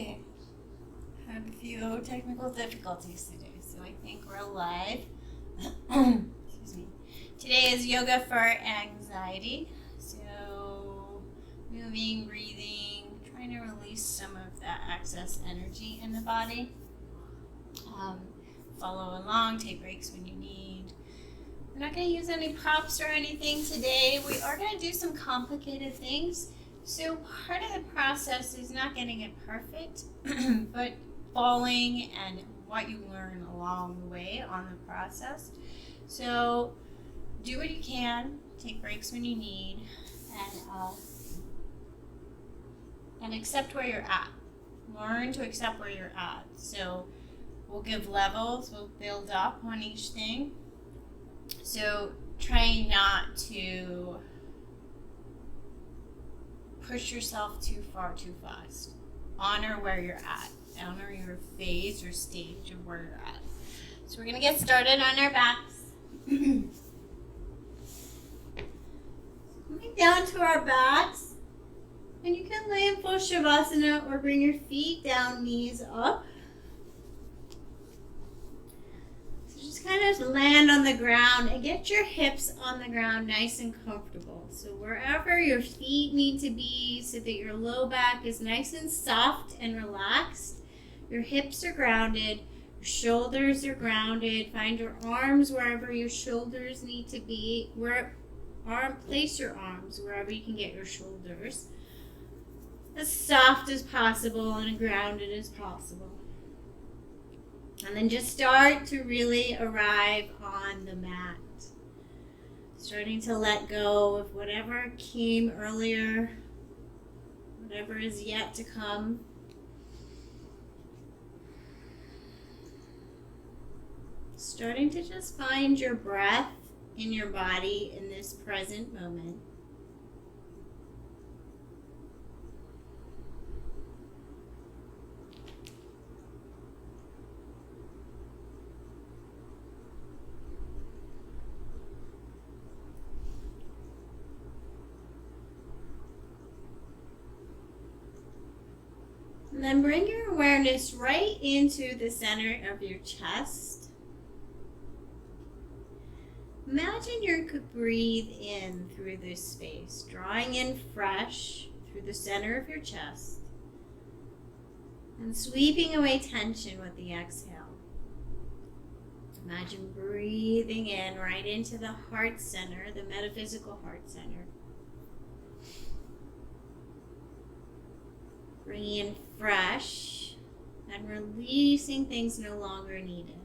Okay, had a few technical difficulties today, so I think we're live. Excuse me. Today is yoga for anxiety. So, moving, breathing, trying to release some of that excess energy in the body. Follow along, take breaks when you need. We're not going to use any props or anything today. We are going to do some complicated things. So part of the process is not getting it perfect, but falling and what you learn along the way on the process. So do what you can, take breaks when you need, and accept where you're at. Learn to accept where you're at. So we'll give levels, we'll build up on each thing. So try not to push yourself too far too fast. Honor where you're at. Honor your phase or stage of where you're at. So we're going to get started on our backs. Coming down to our backs. And you can lay in full Shavasana or bring your feet down, knees up. Kind of land on the ground and get your hips on the ground nice and comfortable. So wherever your feet need to be so that your low back is nice and soft and relaxed. Your hips are grounded, your shoulders are grounded. Find your arms wherever your shoulders need to be. Place your arms wherever you can get your shoulders. As soft as possible and grounded as possible. And then just start to really arrive on the mat. Starting to let go of whatever came earlier, whatever is yet to come. Starting to just find your breath in your body in this present moment. And then bring your awareness right into the center of your chest. Imagine you could breathe in through this space, drawing in fresh through the center of your chest and sweeping away tension with the exhale. Imagine breathing in right into the heart center, the metaphysical heart center. Bringing in fresh and releasing things no longer needed.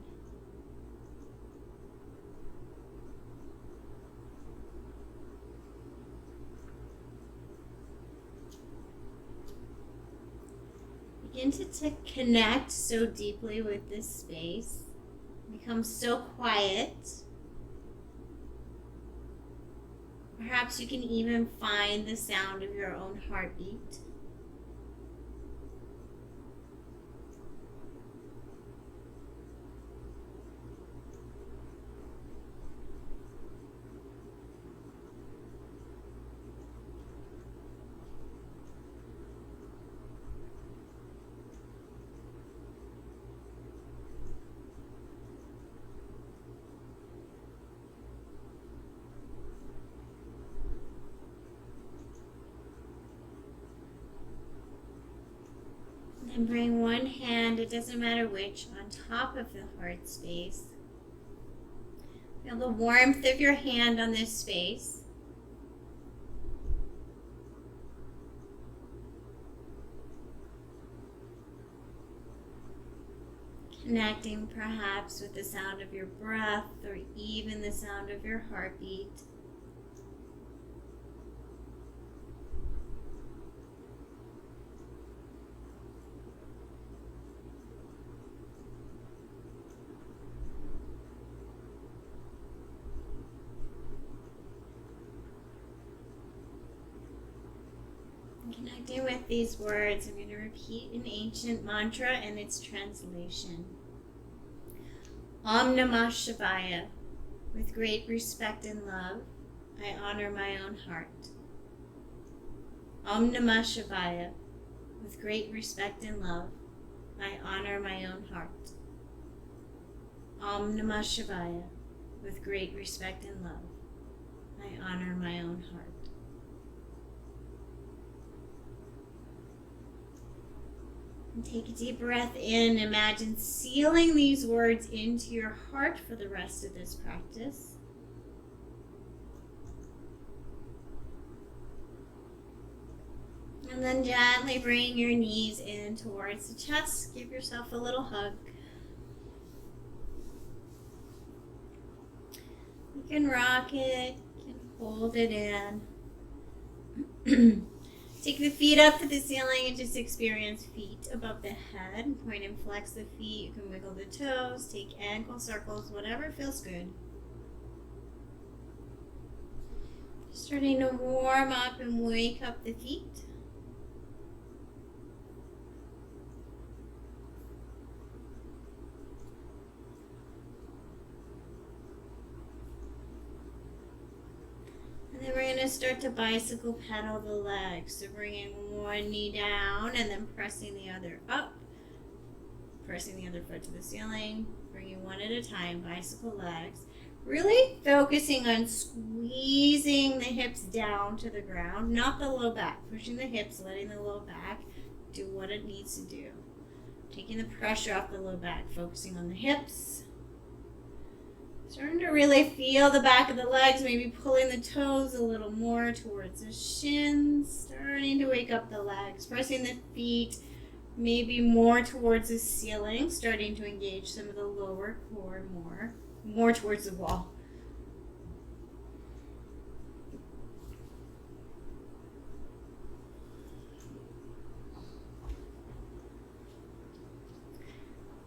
Begin to connect so deeply with this space. Become so quiet. Perhaps you can even find the sound of your own heartbeat. And bring one hand, it doesn't matter which, on top of the heart space. Feel the warmth of your hand on this space. Connecting perhaps with the sound of your breath or even the sound of your heartbeat. Connecting with these words, I'm going to repeat an ancient mantra and its translation. Om Namah Shivaya. With great respect and love, I honor my own heart. Om Namah Shivaya. With great respect and love, I honor my own heart. Om Namah Shivaya. With great respect and love, I honor my own heart. And take a deep breath in. Imagine sealing these words into your heart for the rest of this practice. And then gently bring your knees in towards the chest. Give yourself a little hug. You can rock it, you can hold it in. Take the feet up to the ceiling and just experience feet above the head. Point and flex the feet. You can wiggle the toes, take ankle circles, whatever feels good. Starting to warm up and wake up the feet. And then we're going to start to bicycle pedal the legs. So bringing one knee down and then pressing the other up. Pressing the other foot to the ceiling. Bringing one at a time, bicycle legs. Really focusing on squeezing the hips down to the ground, not the low back. Pushing the hips, letting the low back do what it needs to do. Taking the pressure off the low back, focusing on the hips. Starting to really feel the back of the legs, maybe pulling the toes a little more towards the shins. Starting to wake up the legs, pressing the feet maybe more towards the ceiling, starting to engage some of the lower core more towards the wall.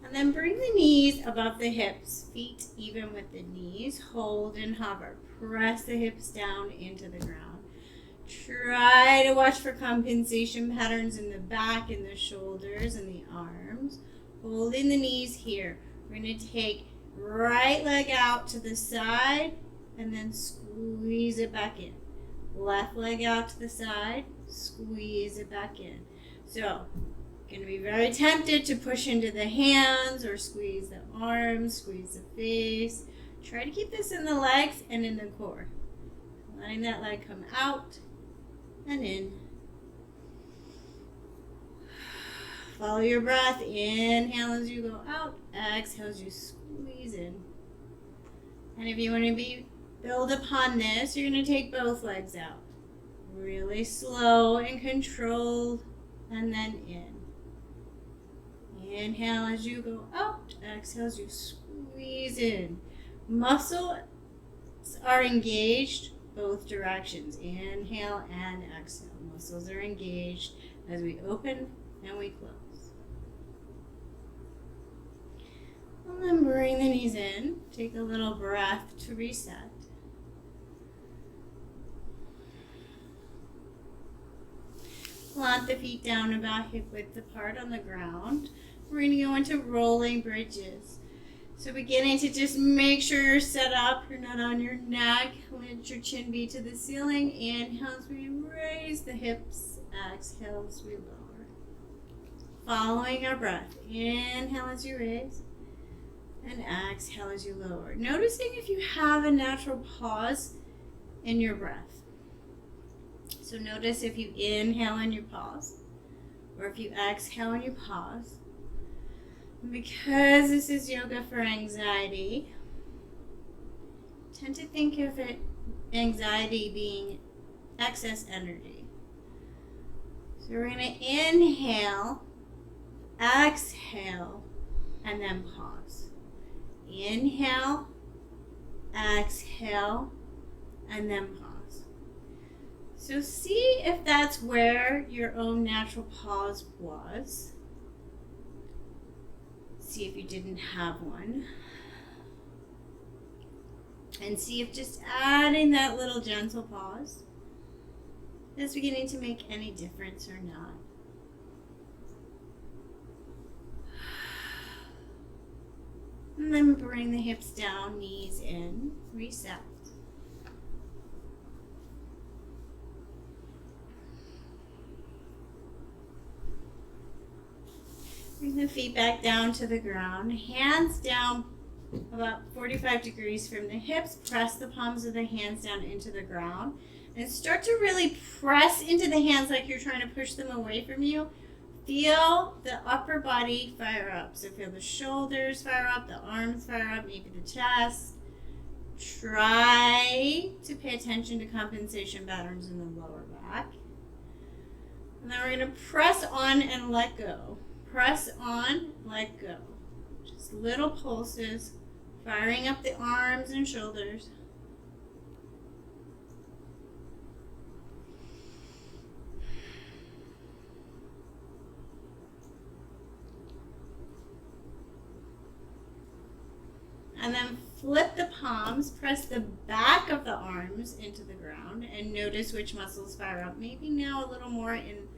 And then bring the knees above the hips, feet even with the knees. Hold and hover. Press the hips down into the ground. Try to watch for compensation patterns in the back and the shoulders and the arms. Holding the knees here. We're going to take right leg out to the side and then squeeze it back in. Left leg out to the side, squeeze it back in. So, going to be very tempted to push into the hands or squeeze the arms, squeeze the face. Try to keep this in the legs and in the core. Letting that leg come out and in. Follow your breath. Inhale as you go out. Exhale as you squeeze in. And if you want to build upon this, you're going to take both legs out. Really slow and controlled, and then in. Inhale as you go out. Exhale as you squeeze in. Muscles are engaged both directions. Inhale and exhale. Muscles are engaged as we open and we close. And then bring the knees in. Take a little breath to reset. Plant the feet down about hip width apart on the ground. We're going to go into rolling bridges. So beginning to just make sure you're set up. You're not on your neck. Let your chin be to the ceiling. Inhale as we raise the hips. Exhale as we lower. Following our breath. Inhale as you raise. And exhale as you lower. Noticing if you have a natural pause in your breath. So notice if you inhale and you pause. Or if you exhale and you pause. Because this is yoga for anxiety, tend to think of anxiety being excess energy. So we're going to inhale, exhale, and then pause. Inhale, exhale, and then pause. So see if that's where your own natural pause was. See if you didn't have one. And see if just adding that little gentle pause is beginning to make any difference or not. And then bring the hips down, knees in, reset. Bring the feet back down to the ground. Hands down about 45 degrees from the hips. Press the palms of the hands down into the ground. And start to really press into the hands like you're trying to push them away from you. Feel the upper body fire up. So feel the shoulders fire up, the arms fire up, maybe the chest. Try to pay attention to compensation patterns in the lower back. And then we're going to press on and let go. Press on, let go. Just little pulses, firing up the arms and shoulders. And then flip the palms, press the back of the arms into the ground, and notice which muscles fire up. Maybe now a little more in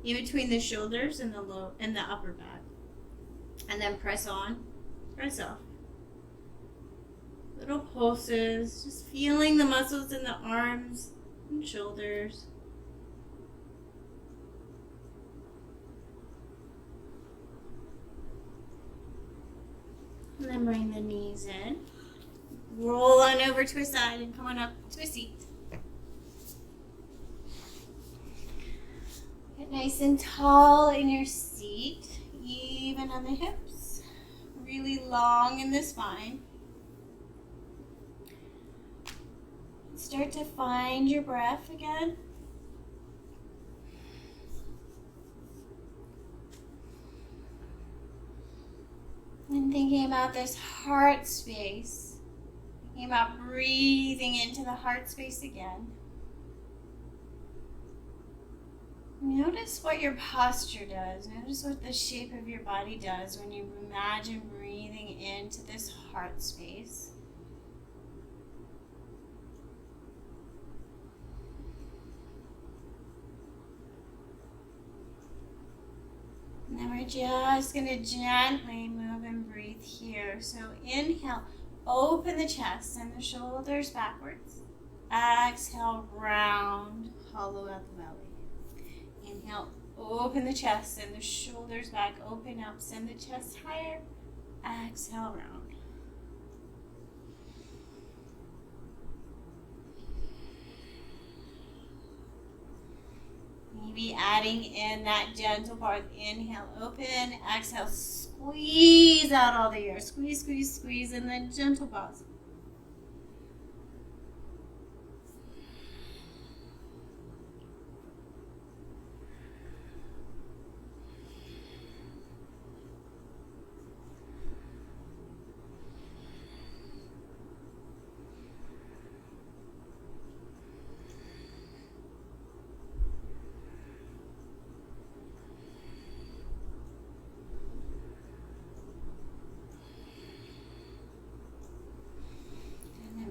between the shoulders and the upper back. And then press on, press off. Little pulses, just feeling the muscles in the arms and shoulders. And then bring the knees in. Roll on over to a side and come on up to a seat. Get nice and tall in your seat, even on the hips. Really long in the spine. Start to find your breath again. And thinking about this heart space, thinking about breathing into the heart space again. Notice what your posture does. Notice what the shape of your body does when you imagine breathing into this heart space. And then we're just going to gently move and breathe here. So inhale, open the chest, send the shoulders backwards. Exhale, round, hollow out the belly. Inhale, open the chest, send the shoulders back, open up, send the chest higher. Exhale, round. Maybe adding in that gentle part. Inhale, open. Exhale, squeeze out all the air. Squeeze, squeeze, squeeze, and then gentle pause.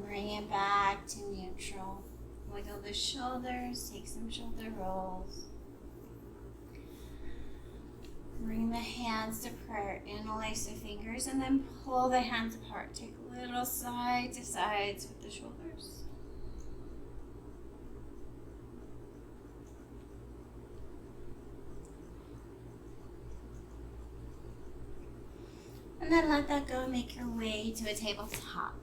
Bring it back to neutral. Wiggle the shoulders, take some shoulder rolls. Bring the hands to prayer, interlace the fingers, and then pull the hands apart. Take little side to sides with the shoulders. And then let that go and make your way to a tabletop.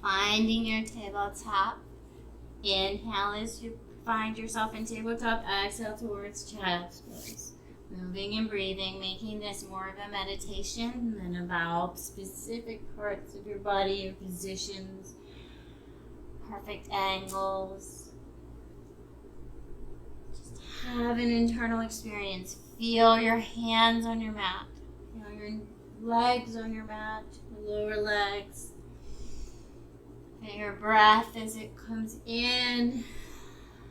Finding your tabletop. Inhale as you find yourself in tabletop. Exhale towards child's pose. Moving and breathing, making this more of a meditation than about specific parts of your body, your positions, perfect angles. Just have an internal experience. Feel your hands on your mat. Feel your legs on your mat, your lower legs. Feel your breath as it comes in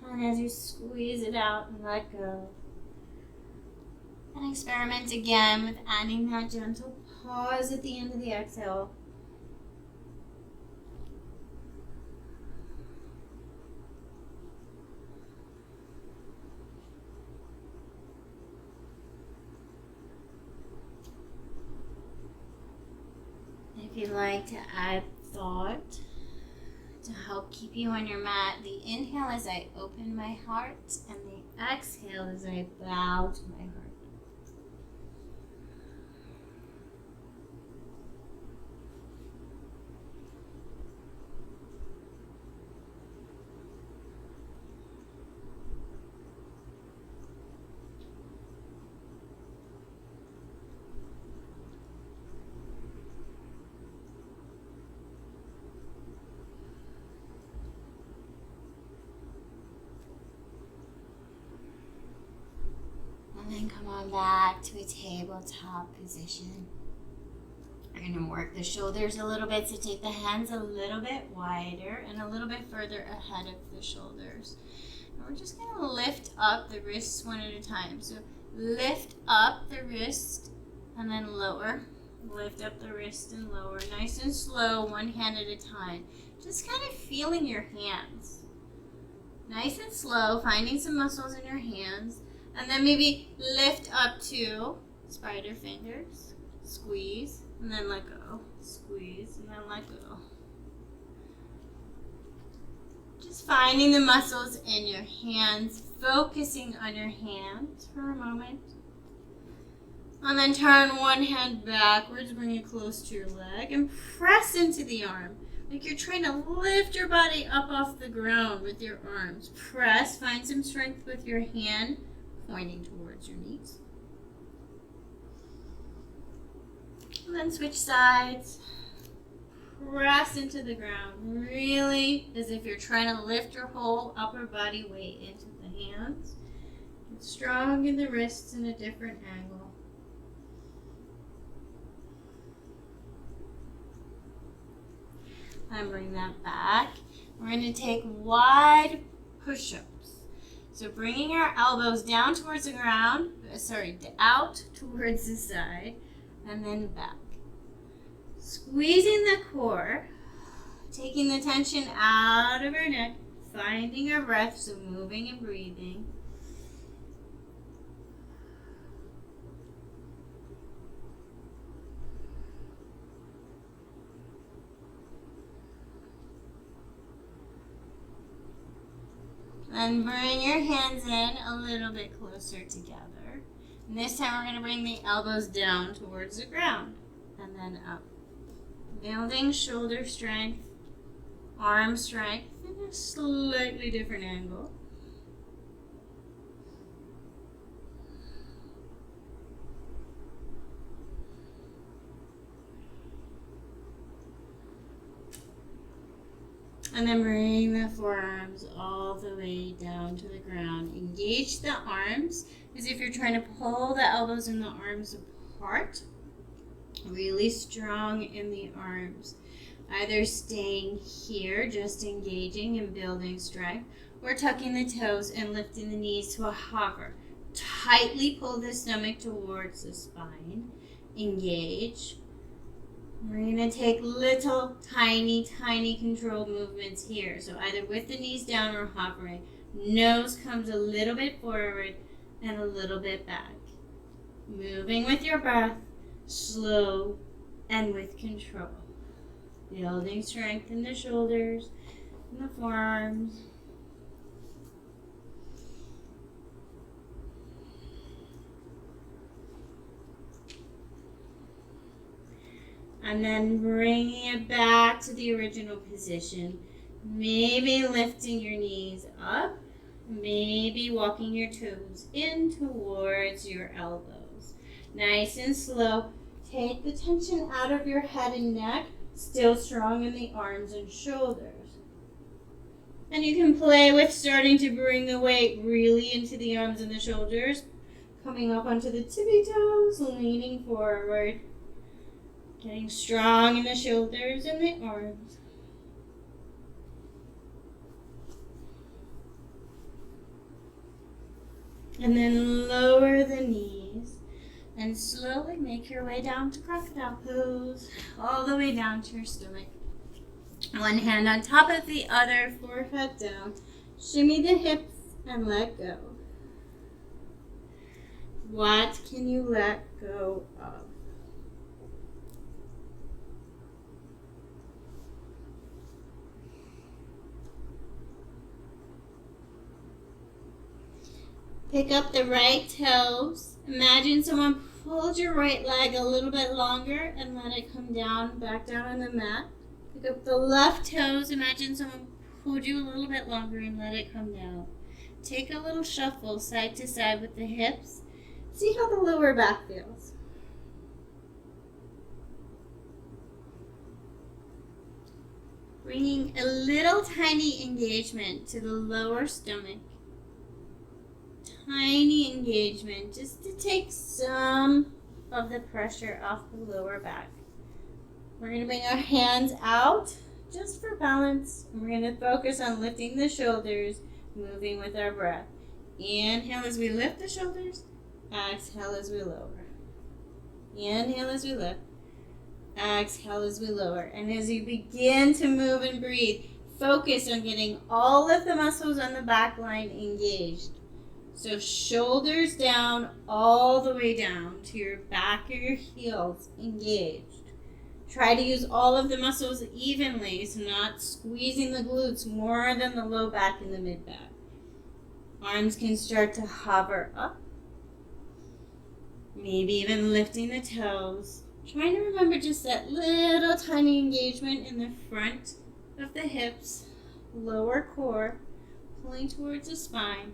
and as you squeeze it out and let go. And experiment again with adding that gentle pause at the end of the exhale. If you'd like to add thought to help keep you on your mat, the inhale is I open my heart, and the Exhale as I bow to my heart. And then come on back to a tabletop position. We're going to work the shoulders a little bit, so take the hands a little bit wider and a little bit further ahead of the shoulders. And we're just going to lift up the wrists one at a time. So lift up the wrist and then lower. Lift up the wrist and lower. Nice and slow, one hand at a time. Just kind of feeling your hands. Nice and slow, finding some muscles in your hands. And then maybe lift up to spider fingers. Squeeze and then let go. Squeeze and then let go. Just finding the muscles in your hands, focusing on your hands for a moment. And then turn one hand backwards, bring it close to your leg, and press into the arm. Like you're trying to lift your body up off the ground with your arms. Press, find some strength with your hand, pointing towards your knees. And then switch sides. Press into the ground, really as if you're trying to lift your whole upper body weight into the hands. Get strong in the wrists in a different angle. And bring that back. We're going to take wide push-ups. So bringing our elbows down towards the ground, out towards the side, and then back. Squeezing the core, taking the tension out of our neck, finding our breath, so moving and breathing. And bring your hands in a little bit closer together. And this time we're going to bring the elbows down towards the ground and then up. Building shoulder strength, arm strength in a slightly different angle. And then bring the forearms all the way down to the ground. Engage the arms as if you're trying to pull the elbows and the arms apart. Really strong in the arms. Either staying here, just engaging and building strength, or tucking the toes and lifting the knees to a hover. Tightly pull the stomach towards the spine. Engage. We're going to take little, tiny controlled movements here. So either with the knees down or hovering. Nose comes a little bit forward and a little bit back. Moving with your breath, slow and with control. Building strength in the shoulders and the forearms. And then bringing it back to the original position. Maybe lifting your knees up. Maybe walking your toes in towards your elbows. Nice and slow. Take the tension out of your head and neck. Still strong in the arms and shoulders. And you can play with starting to bring the weight really into the arms and the shoulders. Coming up onto the tippy toes, leaning forward. Getting strong in the shoulders and the arms. And then lower the knees and slowly make your way down to crocodile pose, all the way down to your stomach. One hand on top of the other, forehead down. Shimmy the hips and let go. What can you let go of? Pick up the right toes. Imagine someone pulled your right leg a little bit longer and let it come down, back down on the mat. Pick up the left toes. Imagine someone pulled you a little bit longer and let it come down. Take a little shuffle side to side with the hips. See how the lower back feels. Bringing a little tiny engagement to the lower stomach. Tiny engagement just to take some of the pressure off the lower back. We're going to bring our hands out just for balance. We're going to focus on lifting the shoulders, moving with our breath. Inhale as we lift the shoulders. Exhale as we lower. Inhale as we lift. Exhale as we lower. And as you begin to move and breathe, focus on getting all of the muscles on the back line engaged. So shoulders down, all the way down to your back or your heels engaged. Try to use all of the muscles evenly, so not squeezing the glutes more than the low back and the mid back. Arms can start to hover up. Maybe even lifting the toes. Trying to remember just that little tiny engagement in the front of the hips, lower core, pulling towards the spine.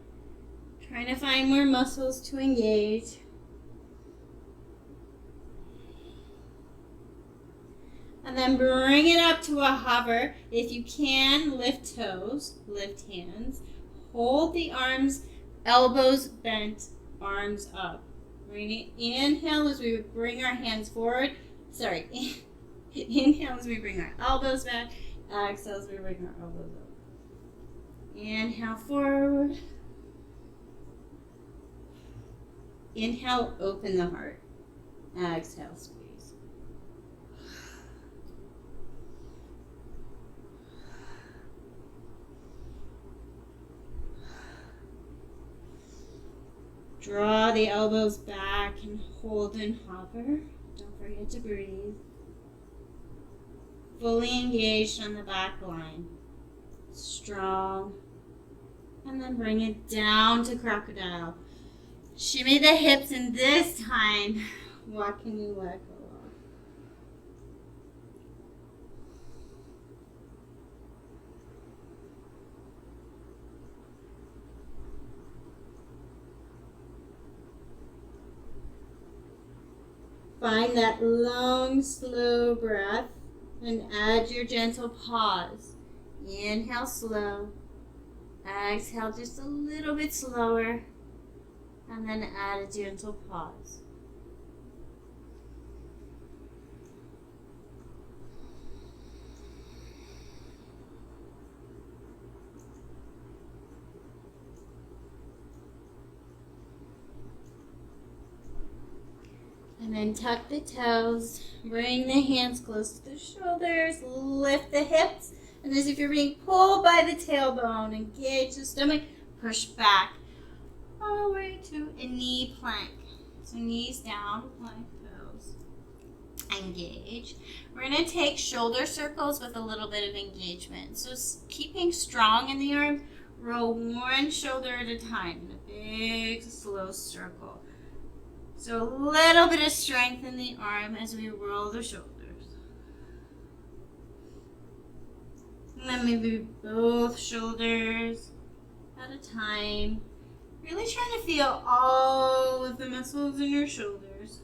Trying to find more muscles to engage. And then bring it up to a hover. If you can, lift toes, lift hands. Hold the arms, elbows bent, arms up. Inhale as we bring our hands forward. Inhale as we bring our elbows back. Exhale as we bring our elbows up. Inhale forward. Inhale, open the heart. Exhale, squeeze. Draw the elbows back and hold and hover. Don't forget to breathe. Fully engaged on the back line. Strong. And then bring it down to crocodile. Shimmy the hips, and this time, what can you let go of? Find that long, slow breath and add your gentle pause. Inhale slow. Exhale just a little bit slower. And then add a gentle pause. And then tuck the toes, bring the hands close to the shoulders, lift the hips, and as if you're being pulled by the tailbone, engage the stomach, push back. All the way to a knee plank. So knees down, plank pose. Engage. We're going to take shoulder circles with a little bit of engagement. So keeping strong in the arms, roll one shoulder at a time in a big, slow circle. So a little bit of strength in the arm as we roll the shoulders. And then maybe both shoulders at a time. Really trying to feel all of the muscles in your shoulders.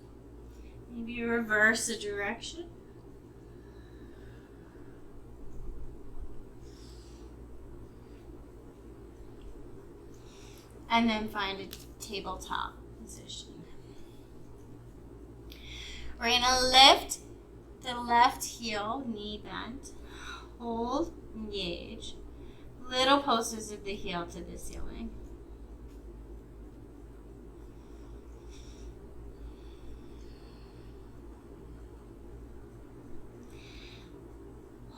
Maybe reverse the direction. And then find a tabletop position. We're going to lift the left heel, knee bent. Hold, engage. Little pulses of the heel to the ceiling.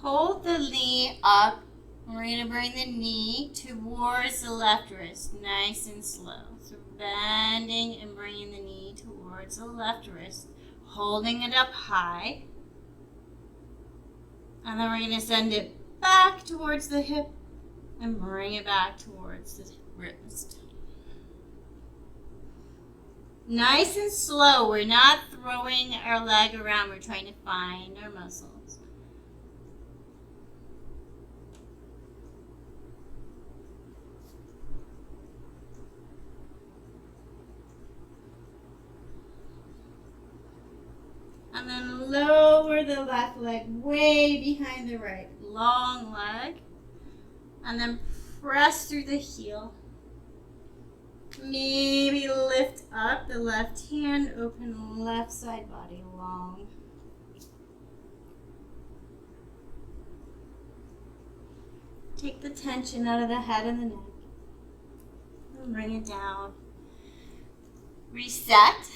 Hold the knee up. We're going to bring the knee towards the left wrist, nice and slow. So bending and bringing the knee towards the left wrist, holding it up high. And then we're going to send it back towards the hip and bring it back towards the wrist. Nice and slow. We're not throwing our leg around. We're trying to find our muscles. And then lower the left leg way behind the right. Long leg. And then press through the heel. Maybe lift up the left hand, open left side body long. Take the tension out of the head and the neck. And bring it down. Reset.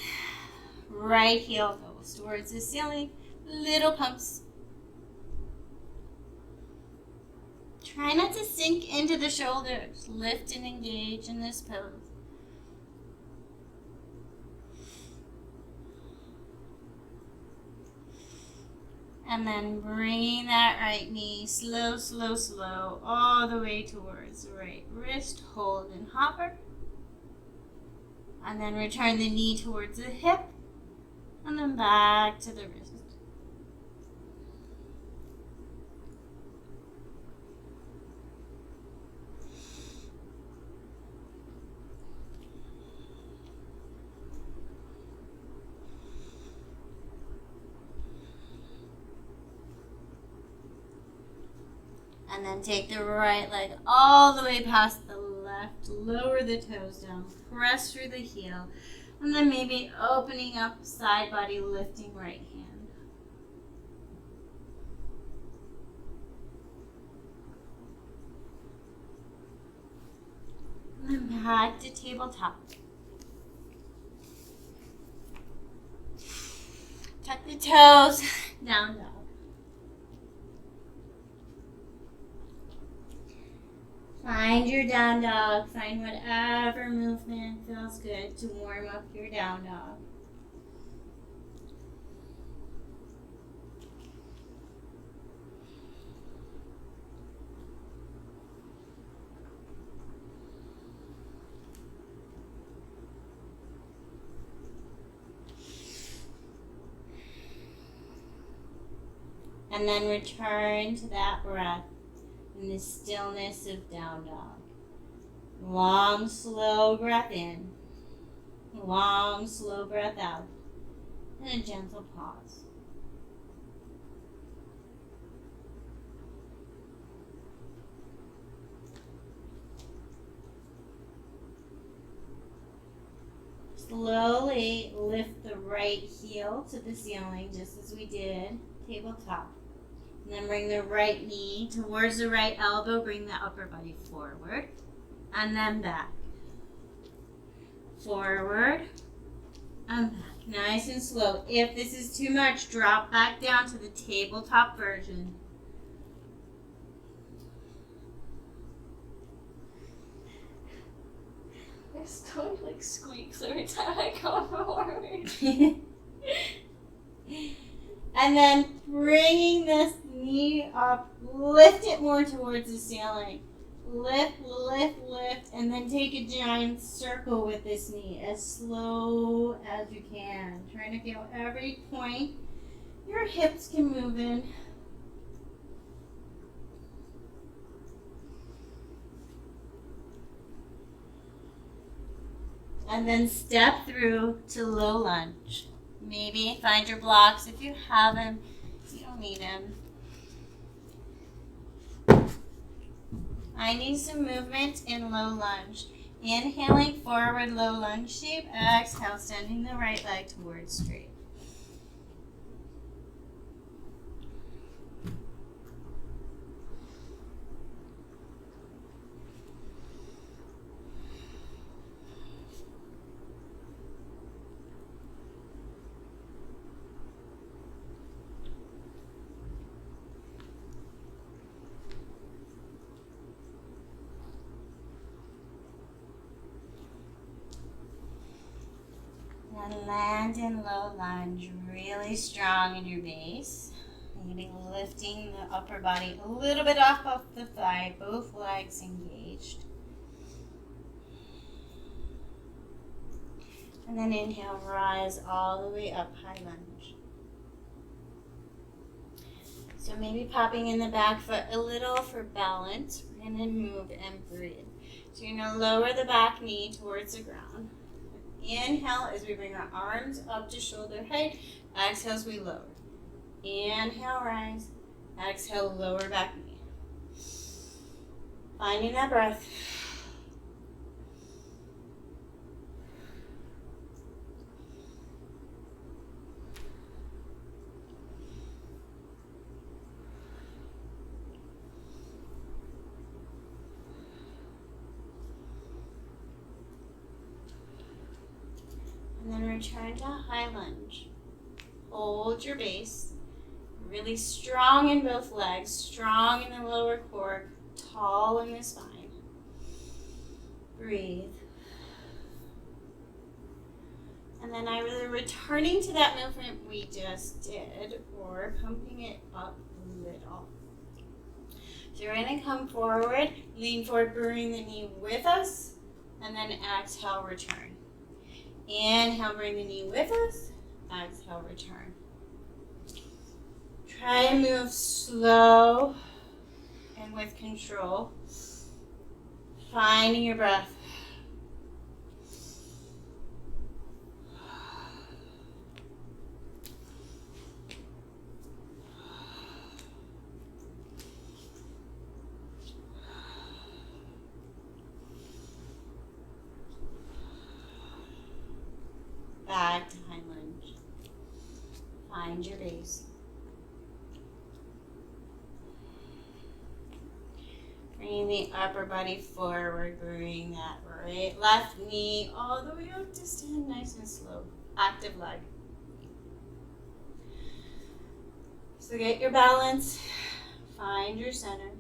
Right heel goes towards the ceiling. Little pumps. Try not to sink into the shoulders. Lift and engage in this pose. And then bringing that right knee slow, slow, slow, all the way towards the right wrist. Hold and hover. And then return the knee towards the hip. And then back to the wrist. And then take the right leg all the way past the left. Lower the toes down. Press through the heel. And then maybe opening up side body, lifting right hand. And then back to tabletop. Tuck the toes. Down dog. Find your down dog. Find whatever movement feels good to warm up your down dog. And then return to that breath. In the stillness of down dog. Long, slow breath in. Long, slow breath out. And a gentle pause. Slowly lift the right heel to the ceiling, just as we did tabletop. And then bring the right knee towards the right elbow. Bring the upper body forward. And then back. Forward. And back. Nice and slow. If this is too much, drop back down to the tabletop version. My stomach like squeaks every time I go forward. And then bringing this knee up, lift it more towards the ceiling. Lift, lift, lift, and then take a giant circle with this knee as slow as you can. Trying to feel every point your hips can move in. And then step through to low lunge. Maybe find your blocks. If you have them, you don't need them. I need some movement in low lunge. Inhaling forward, low lunge shape. Exhale, sending the right leg towards straight. And land in low lunge, really strong in your base. Maybe lifting the upper body a little bit off of the thigh, both legs engaged. And then inhale, rise all the way up, high lunge. So maybe popping in the back foot a little for balance. We're going to move and breathe. So you're going to lower the back knee towards the ground. Inhale as we bring our arms up to shoulder height. Exhale as we lower. Inhale, rise. Exhale, lower back knee. Finding that breath. And then return to high lunge. Hold your base. Really strong in both legs, strong in the lower core, tall in the spine. Breathe. And then either returning to that movement we just did or pumping it up a little. So you're going to come forward, lean forward, bring the knee with us, and then exhale, return. Inhale, bring the knee with us, exhale, return. Try and move slow and with control. Finding your breath. Back to high lunge. Find your base. Bring the upper body forward, bring that right left knee all the way up to stand nice and slow. Active leg. So get your balance, find your center.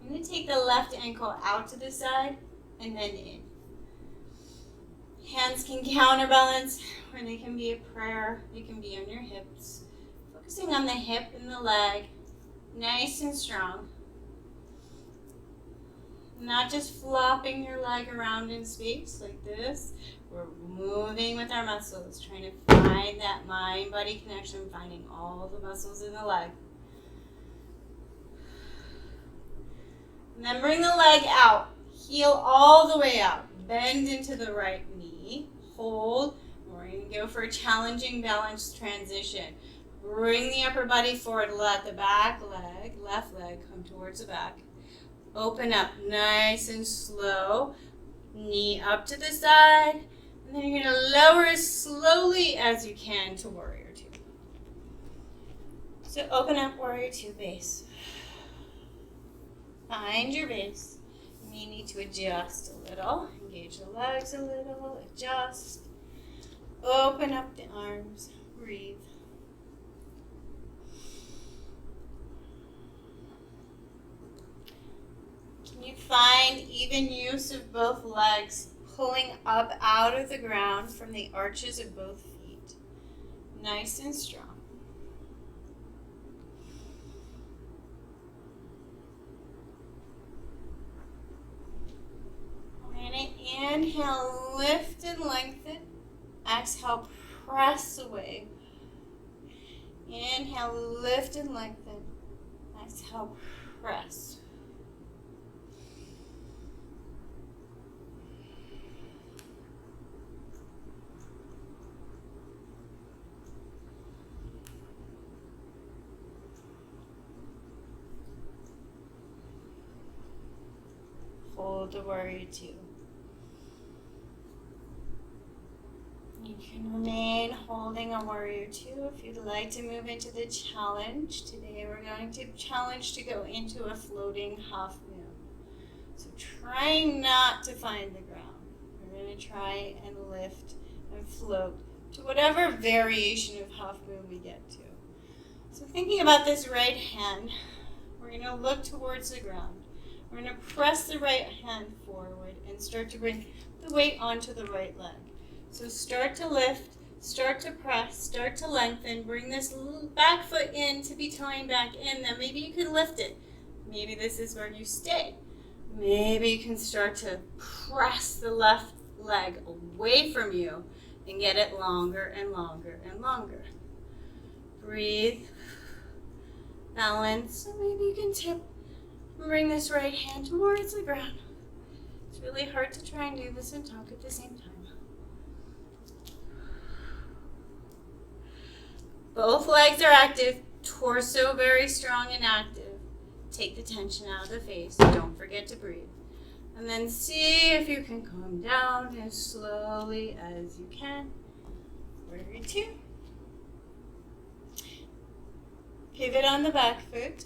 I'm going to take the left ankle out to the side and then in. Hands can counterbalance, or they can be a prayer. They can be on your hips. Focusing on the hip and the leg, nice and strong. Not just flopping your leg around in space like this. We're moving with our muscles, trying to find that mind-body connection, finding all the muscles in the leg. And then bring the leg out. Heel all the way out. Bend into the right knee. Hold. We're going to go for a challenging balance transition. Bring the upper body forward. Let the back leg, left leg, come towards the back. Open up nice and slow. Knee up to the side. And then you're going to lower as slowly as you can to Warrior Two. So open up Warrior Two base. Find your base. You may need to adjust a little. Engage the legs a little. Adjust. Open up the arms. Breathe. Can you find even use of both legs, pulling up out of the ground from the arches of both feet? Nice and strong. We're going to inhale, lift and lengthen. Exhale, press away. Inhale, lift and lengthen. Exhale, press. Hold the Warrior Two. You can remain holding a Warrior Two if you'd like to move into the challenge. Today we're going to challenge to go into a floating half moon. So trying not to find the ground. We're going to try and lift and float to whatever variation of half moon we get to. So thinking about this right hand, we're going to look towards the ground. We're going to press the right hand forward and start to bring the weight onto the right leg. So start to lift, start to press, start to lengthen, bring this back foot in to be tying back in. Then maybe you can lift it. Maybe this is where you stay. Maybe you can start to press the left leg away from you and get it longer and longer and longer. Breathe. Balance. So maybe you can tip and bring this right hand towards the ground. It's really hard to try and do this and talk at the same time. Both legs are active, torso very strong and active. Take the tension out of the face. Don't forget to breathe. And then see if you can calm down as slowly as you can. Warrior two. Pivot on the back foot.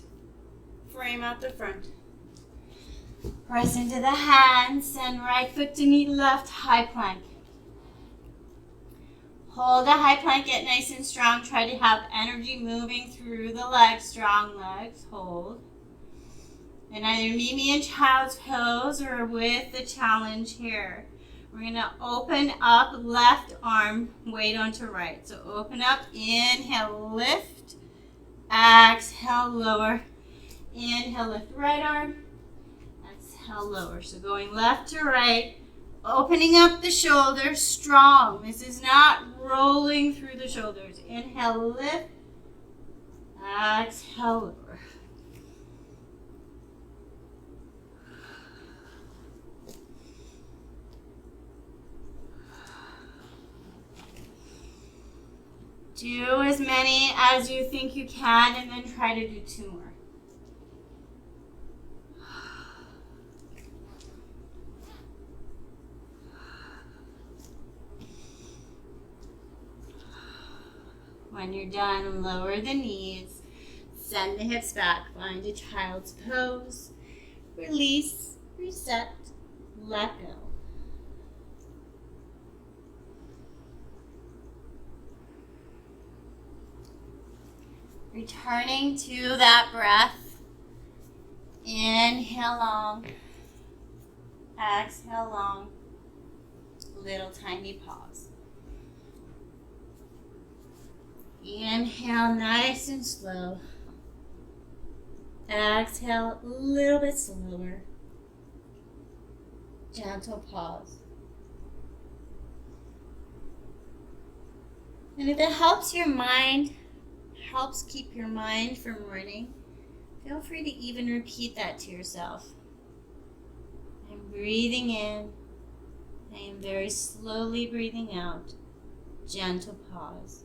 Frame out the front. Press into the hands. Send right foot to meet left. High plank. Hold a high plank. Get nice and strong. Try to have energy moving through the legs. Strong legs. Hold. And either meet me in child's pose or with the challenge here. We're going to open up left arm, weight onto right. So open up, inhale, lift, exhale, lower. Inhale, lift right arm, exhale, lower. So going left to right, opening up the shoulders, strong. This is not rolling through the shoulders. Inhale, lift, exhale, lower. Do as many as you think you can, and then try to do 2 more. When you're done, lower the knees, send the hips back, find a child's pose, release, reset, let go. Returning to that breath. Inhale long. Exhale long. Little tiny pause. Inhale nice and slow. Exhale a little bit slower. Gentle pause. And if it helps your mind, helps keep your mind from running, feel free to even repeat that to yourself. I'm breathing in. I am very slowly breathing out. Gentle pause.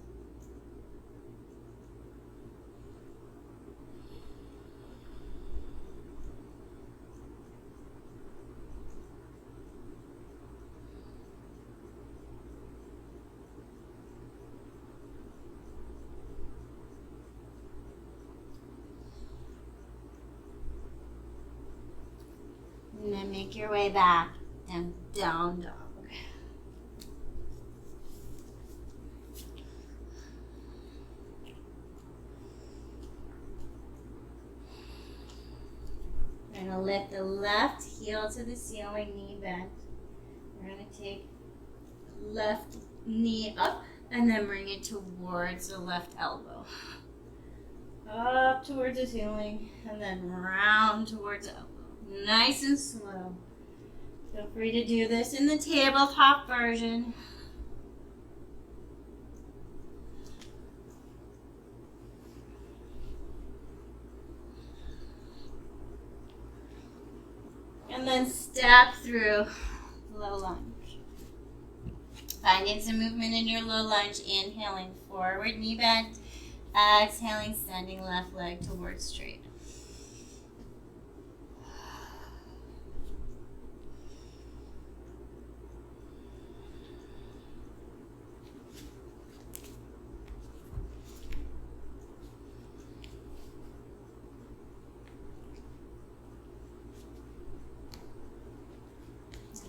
And then make your way back and down dog. We're going to lift the left heel to the ceiling, knee bent. We're going to take left knee up and then bring it towards the left elbow. Up towards the ceiling and then round towards the elbow. Nice and slow. Feel free to do this in the tabletop version. And then step through low lunge. Finding some movement in your low lunge, inhaling forward, knee bent. Exhaling, sending left leg towards straight.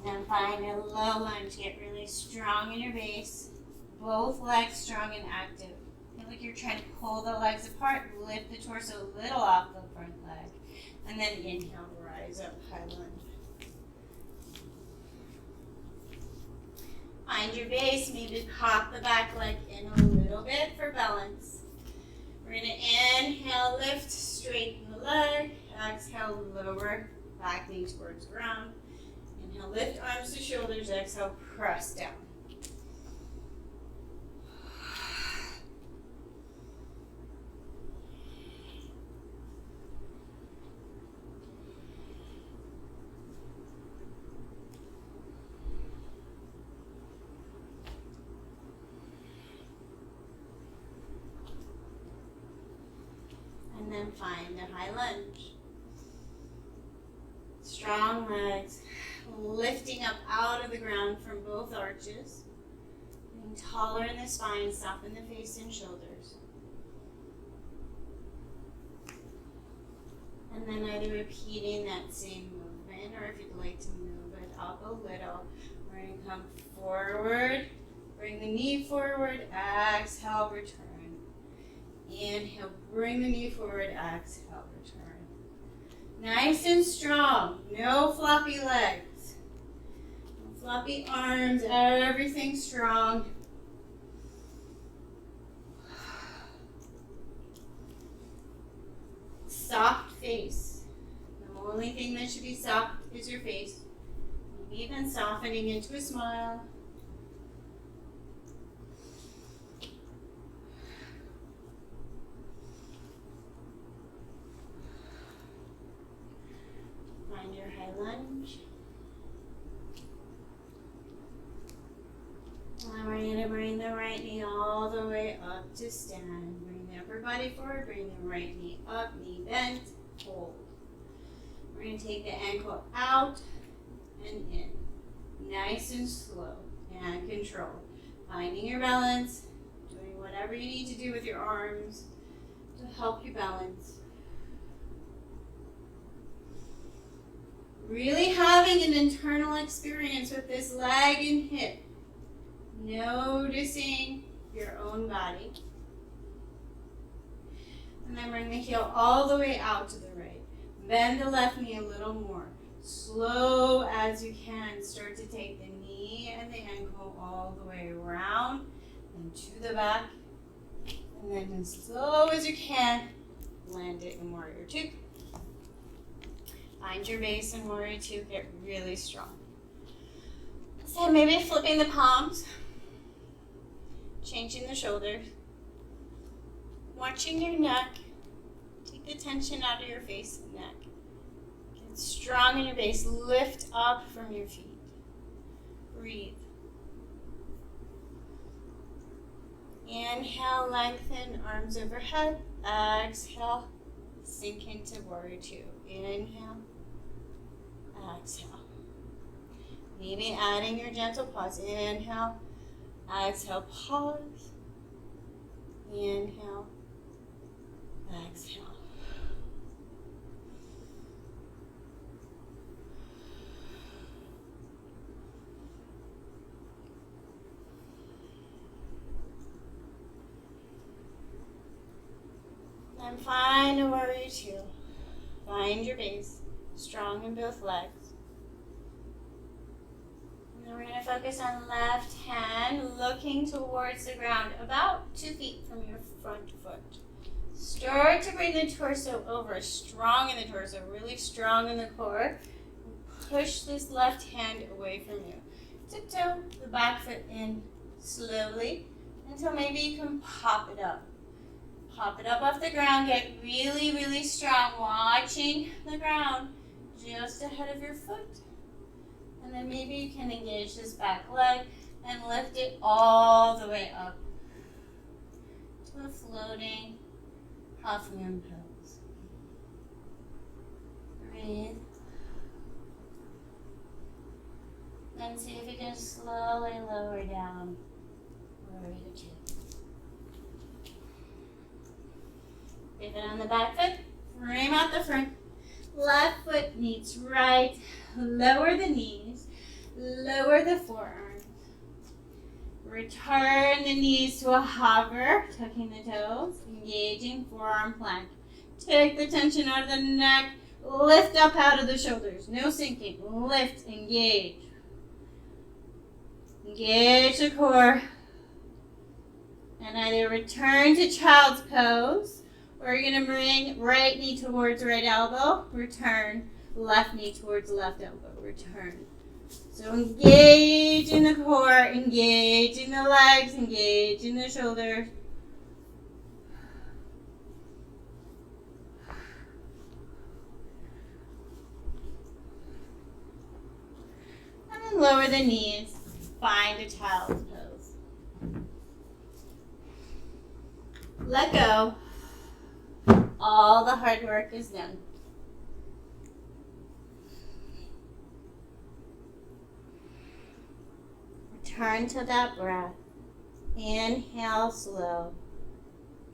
And find a low lunge. Get really strong in your base. Both legs strong and active. Feel like you're trying to pull the legs apart. Lift the torso a little off the front leg. And then inhale, rise up, high lunge. Find your base. Maybe pop the back leg in a little bit for balance. We're going to inhale, lift, straighten the leg. Exhale, lower, back knee towards ground. Inhale, lift arms to shoulders. Exhale, press down. And then find the high lunge. Strong legs, lifting up out of the ground from both arches. Getting taller in the spine, soften the face and shoulders. And then either repeating that same movement, or if you'd like to move it up a little, we're going to come forward, bring the knee forward, exhale, return. Inhale, bring the knee forward, exhale, return. Nice and strong, no floppy legs, no floppy arms, everything strong. Soft face. The only thing that should be soft is your face. Maybe even softening into a smile. Find your high lunge. And we're going to bring the right knee all the way up to stand. Bring the upper body forward, bring the right knee up, knee bent, hold. We're going to take the ankle out and in. Nice and slow and controlled. Finding your balance, doing whatever you need to do with your arms to help you balance. Really having an internal experience with this leg and hip. Noticing your own body. And then bring the heel all the way out to the right. Bend the left knee a little more. Slow as you can. Start to take the knee and the ankle all the way around and to the back. And then as slow as you can, land it in Warrior Two. Find your base in Warrior Two. Get really strong. So maybe flipping the palms. Changing the shoulders. Watching your neck. Take the tension out of your face and neck. Get strong in your base. Lift up from your feet. Breathe. Inhale, lengthen, arms overhead. Exhale, sink into Warrior Two. Inhale, exhale. Maybe adding your gentle pause. Inhale, exhale, pause. Inhale, exhale. Then find a Warrior Two. Find your base, strong in both legs. And then we're going to focus on left hand, looking towards the ground, about 2 feet from your front foot. Start to bring the torso over, strong in the torso, really strong in the core. Push this left hand away from you. Tiptoe the back foot in slowly until maybe you can pop it up. Pop it up off the ground, get really, really strong, watching the ground just ahead of your foot. And then maybe you can engage this back leg and lift it all the way up to a floating half moon pose. Breathe. Then see if you can slowly lower down Warrior Two. Pivot on the back foot, frame out the front. Left foot meets right. Lower the knees, lower the forearms. Return the knees to a hover, tucking the toes, engaging forearm plank. Take the tension out of the neck, lift up out of the shoulders. No sinking, lift, engage. Engage the core. And either return to child's pose, or you're going to bring right knee towards right elbow, return, left knee towards left elbow, return. So engage in the core, engage in the legs, engage in the shoulders. And then lower the knees, find a child's pose. Let go. all the hard work is done. Return to that breath. Inhale slow.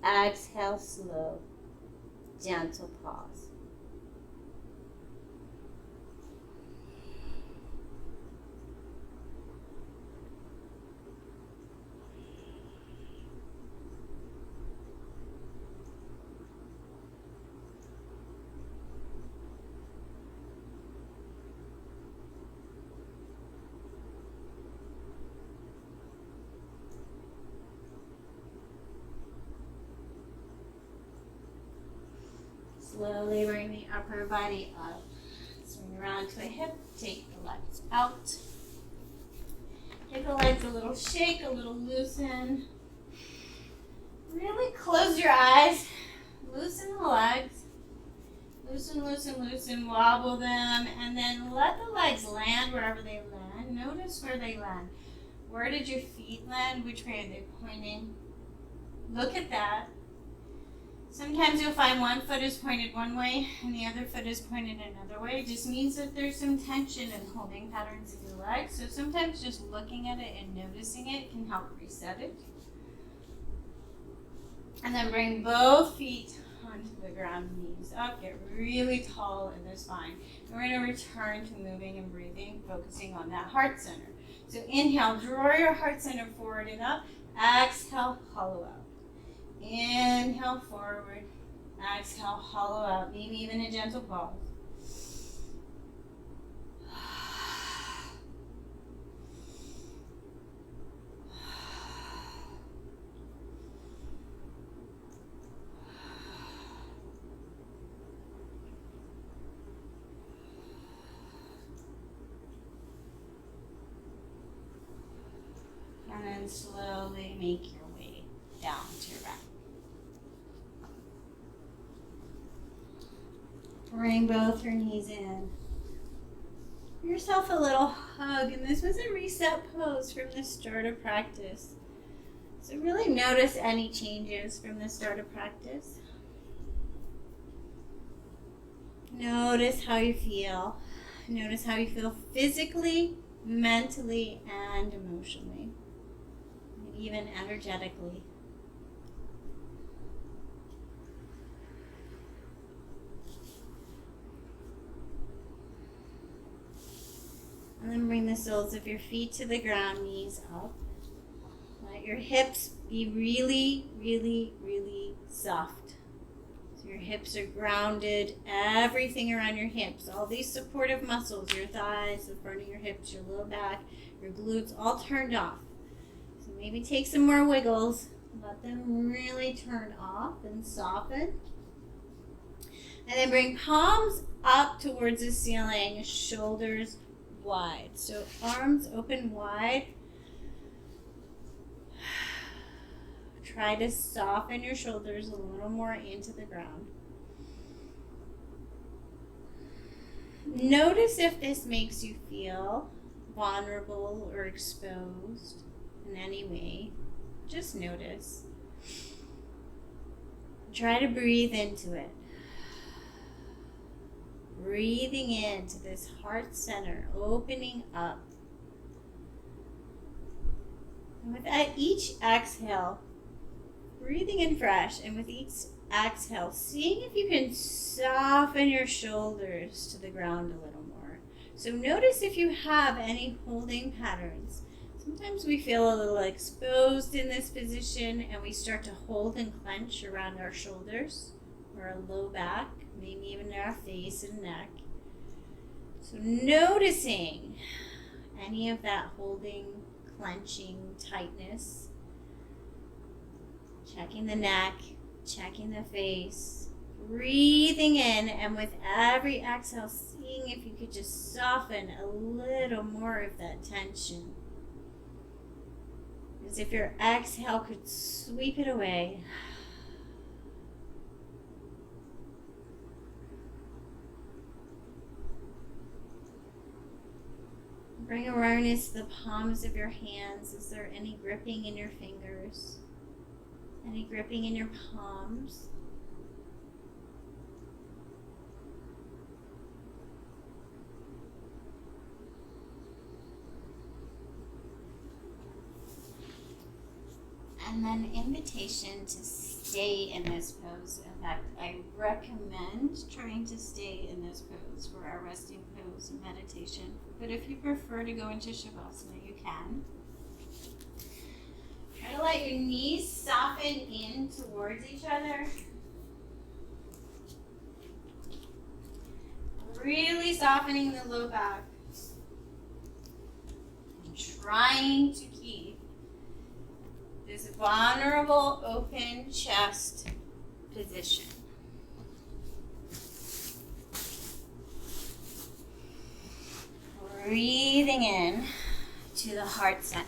Exhale slow. Gentle pause. Slowly bring the upper body up. Swing around to a hip. Take the legs out. Give the legs a little shake, a little loosen. Really close your eyes. Loosen the legs. Loosen, loosen, loosen. Wobble them. And then let the legs land wherever they land. Notice where they land. Where did your feet land? Which way are they pointing? Look at that. Sometimes you'll find one foot is pointed one way and the other foot is pointed another way. It just means that there's some tension and holding patterns in your legs. So sometimes just looking at it and noticing it can help reset it. And then bring both feet onto the ground, knees up. Get really tall in the spine. And we're going to return to moving and breathing, focusing on that heart center. So inhale, draw your heart center forward and up. Exhale, hollow out. Inhale forward, exhale, hollow out, maybe even a gentle pause. And then slowly make your way down to your back. Bring both your knees in. Give yourself a little hug, and this was a reset pose from the start of practice. So really notice any changes from the start of practice. Notice how you feel. Notice how you feel physically, mentally, and emotionally, and even energetically. And then bring the soles of your feet to the ground, knees up. Let your hips be really, really, really soft. So your hips are grounded, everything around your hips, all these supportive muscles, your thighs, the front of your hips, your low back, your glutes, all turned off. So maybe take some more wiggles. Let them really turn off and soften. And then bring palms up towards the ceiling, shoulders wide. So arms open wide. Try to soften your shoulders a little more into the ground. Notice if this makes you feel vulnerable or exposed in any way. Just notice. Try to breathe into it. Breathing into this heart center, opening up. And with each exhale, breathing in fresh, and with each exhale, seeing if you can soften your shoulders to the ground a little more. So notice if you have any holding patterns. Sometimes we feel a little exposed in this position and we start to hold and clench around our shoulders or our low back, maybe even our face and neck. So noticing any of that holding, clenching, tightness. Checking the neck, checking the face, breathing in, and with every exhale, seeing if you could just soften a little more of that tension. As if your exhale could sweep it away. Bring awareness to the palms of your hands. Is there any gripping in your fingers? Any gripping in your palms? And then invitation to stay in this pose. In fact, I recommend trying to stay in this pose for our resting pose in meditation. But if you prefer to go into Shavasana, you can. Try to let your knees soften in towards each other. Really softening the low back. And trying to keep this vulnerable, open chest position. Breathing in to the heart center.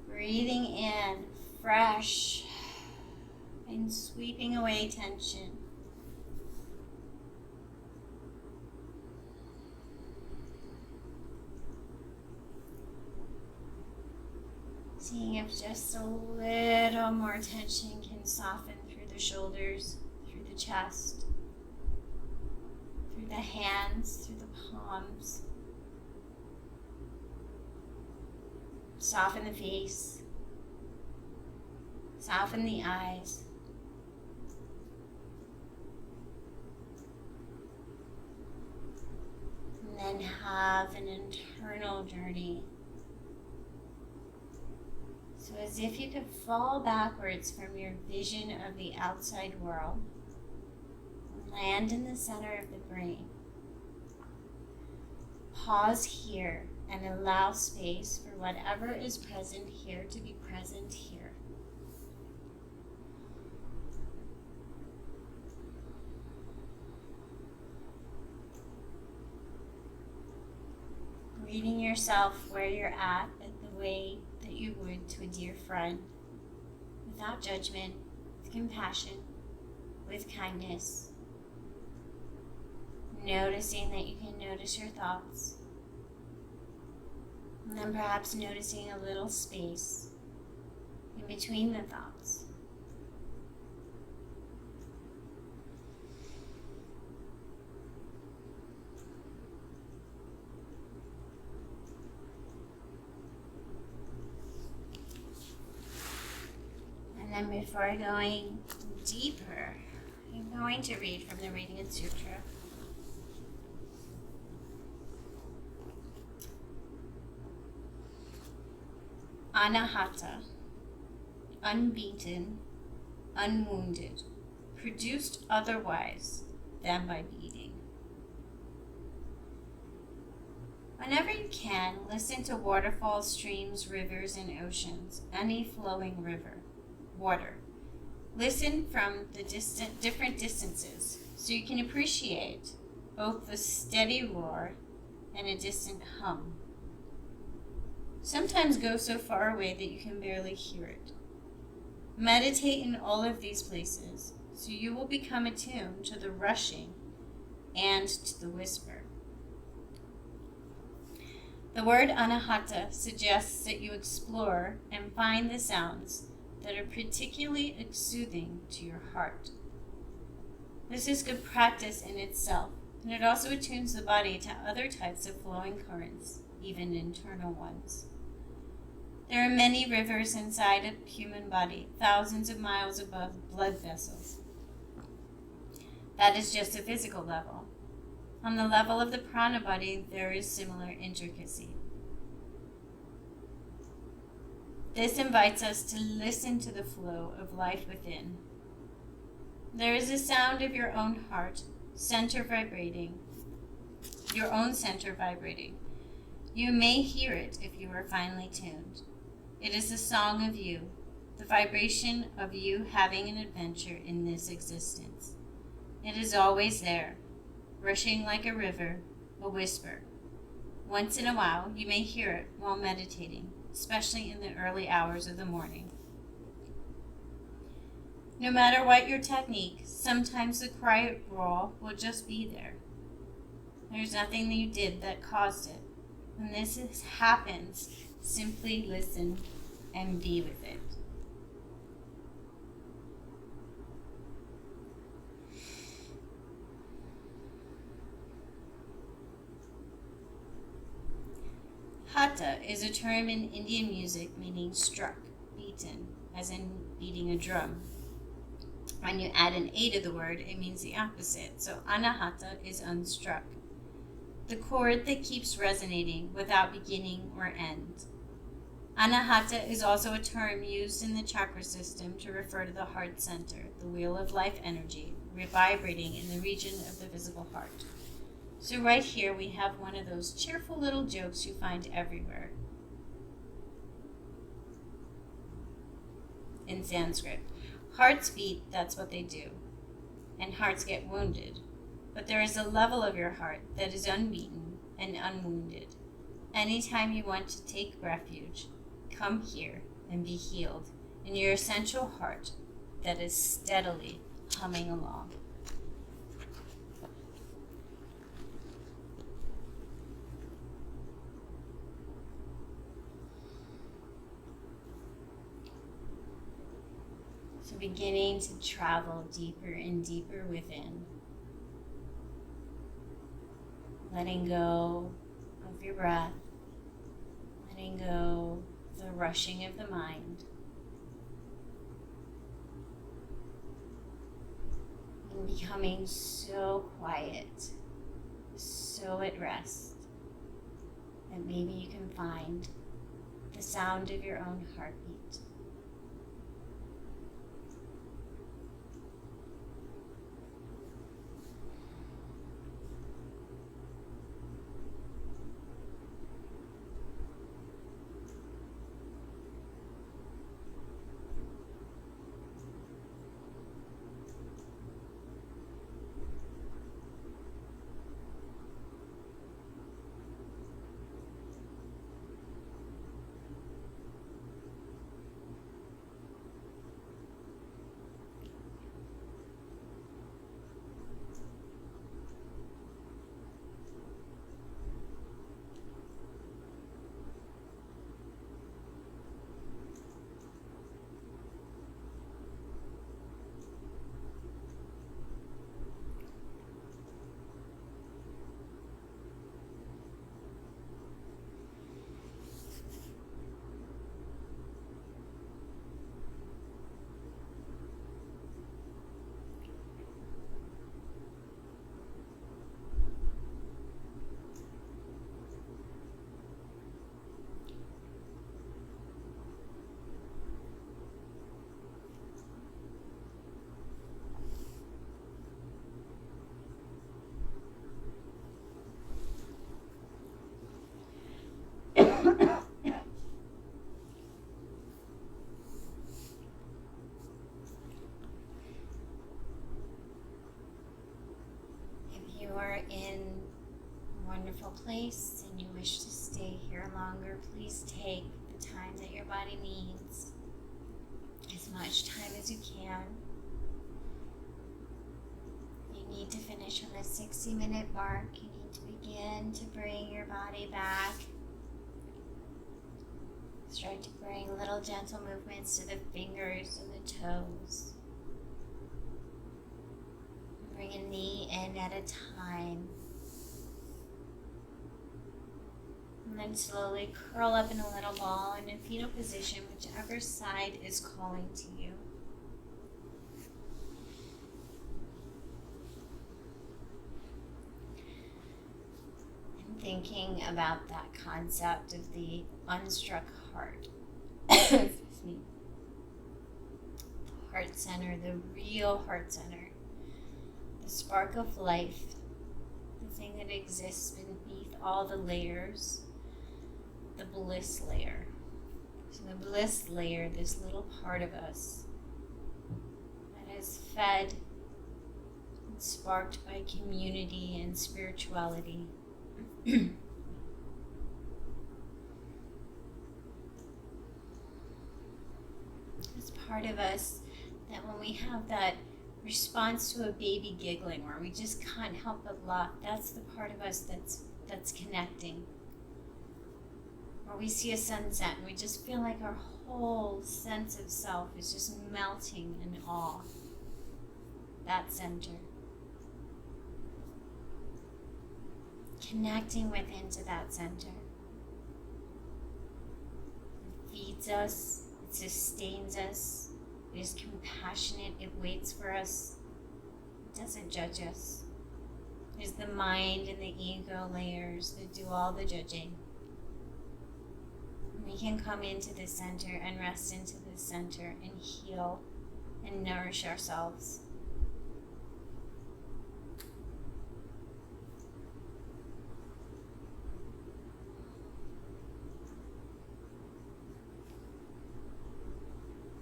Breathing in fresh and sweeping away tension. Seeing if just a little more tension can soften through the shoulders, through the chest, through the hands, through the palms. Soften the face, soften the eyes. And then have an internal journey. So as if you could fall backwards from your vision of the outside world, land in the center of the brain. Pause here and allow space for whatever is present here to be present here. Greeting yourself where you're at the way that you would to a dear friend, without judgment, with compassion, with kindness. Noticing that you can notice your thoughts. And then perhaps noticing a little space in between the thoughts. And then before going deeper, I'm going to read from the Radiant Sutra. Anahata, unbeaten, unwounded, produced otherwise than by beating. Whenever you can, listen to waterfalls, streams, rivers, and oceans, any flowing river, water. Listen from the different distances so you can appreciate both the steady roar and a distant hum. Sometimes go so far away that you can barely hear it. Meditate in all of these places so you will become attuned to the rushing and to the whisper. The word anahata suggests that you explore and find the sounds that are particularly soothing to your heart. This is good practice in itself, and it also attunes the body to other types of flowing currents, even internal ones. There are many rivers inside a human body, thousands of miles above blood vessels. That is just a physical level. On the level of the prana body, there is similar intricacy. This invites us to listen to the flow of life within. There is a sound of your own heart, center vibrating, your own center vibrating. You may hear it if you are finely tuned. It is the song of you, the vibration of you having an adventure in this existence. It is always there, rushing like a river, a whisper. Once in a while, you may hear it while meditating, especially in the early hours of the morning. No matter what your technique, sometimes the quiet roar will just be there. There's nothing that you did that caused it. When this happens, simply listen and be with it. Hatha is a term in Indian music meaning struck, beaten, as in beating a drum. When you add an A to the word, it means the opposite. So anahata is unstruck, the chord that keeps resonating without beginning or end. Anahata is also a term used in the chakra system to refer to the heart center, the wheel of life energy, vibrating in the region of the physical heart. So right here we have one of those cheerful little jokes you find everywhere in Sanskrit. Hearts beat, that's what they do, and hearts get wounded. But there is a level of your heart that is unbeaten and unwounded. Anytime you want to take refuge, come here and be healed in your essential heart that is steadily humming along. So beginning to travel deeper and deeper within. Letting go of your breath. Letting go of the rushing of the mind. And becoming so quiet, so at rest, that maybe you can find the sound of your own heartbeat. If you are in a wonderful place and you wish to stay here longer, please take the time that your body needs, as much time as you can. You need to finish on the 60-minute mark. You need to begin to bring your body back. Start to bring little gentle movements to the fingers and the toes. Bring a knee in at a time. And then slowly curl up in a little ball in a fetal position, whichever side is calling to you. And thinking about that concept of the unstruck heart. Excuse me. The heart center, the real heart center. The spark of life, the thing that exists beneath all the layers, the bliss layer. So the bliss layer, this little part of us that is fed and sparked by community and spirituality. This part of us that when we have that response to a baby giggling where we just can't help but laugh, that's the part of us that's connecting. Or we see a sunset and we just feel like our whole sense of self is just melting in awe. That center. Connecting within to that center. feeds us, it sustains us, it is compassionate, it waits for us, it doesn't judge us. It is the mind and the ego layers that do all the judging. We can come into the center and rest into the center and heal and nourish ourselves.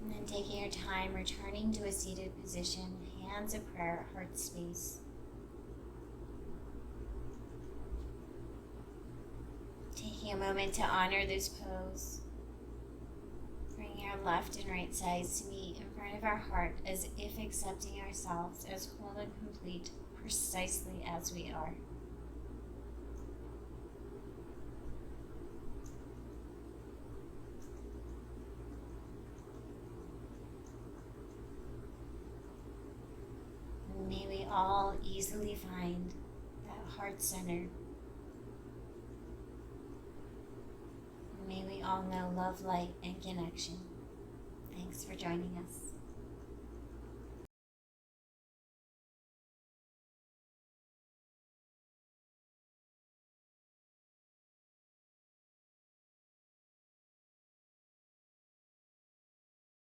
And then taking your time, returning to a seated position, hands of prayer, heart space. Taking a moment to honor this pose. Bring your left and right sides to meet in front of our heart as if accepting ourselves as whole and complete, precisely as we are. And may we all easily find that heart center. May we all know love, light, and connection. Thanks for joining us.